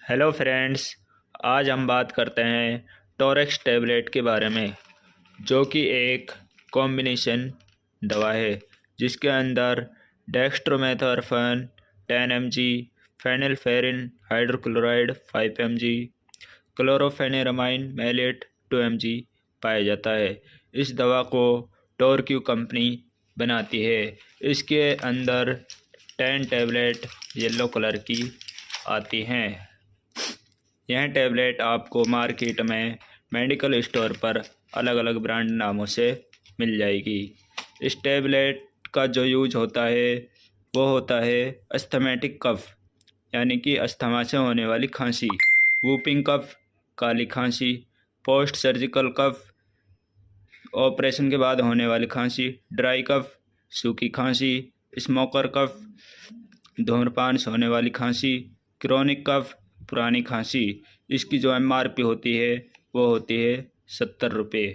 Hello friends. आज हम बात करते हैं टोरेक्स टैबलेट के बारे में, जो कि एक कॉम्बिनेशन दवा है जिसके अंदर dextromethorphan 10 mg, phenylephrine hydrochloride 5 mg, chlorpheniramine maleate 2 mg पाया जाता है। इस दवा को टोरक्यू कंपनी बनाती है। इसके अंदर 10 टैबलेट येलो कलर की आती हैं। यह टैबलेट आपको मार्केट में मेडिकल स्टोर पर अलग अलग ब्रांड नामों से मिल जाएगी। इस टैबलेट का जो यूज होता है वो होता है अस्थमैटिक कफ, यानी कि अस्थमा से होने वाली खांसी, वूपिंग कफ, काली खांसी, पोस्ट सर्जिकल कफ, ऑपरेशन के बाद होने वाली खांसी, ड्राई कफ, सूखी खांसी, स्मोकर कफ, धूम्रपान से होने वाली खांसी, क्रोनिक कफ, पुरानी खांसी। इसकी जो MRP होती है वो होती है 70 रुपये।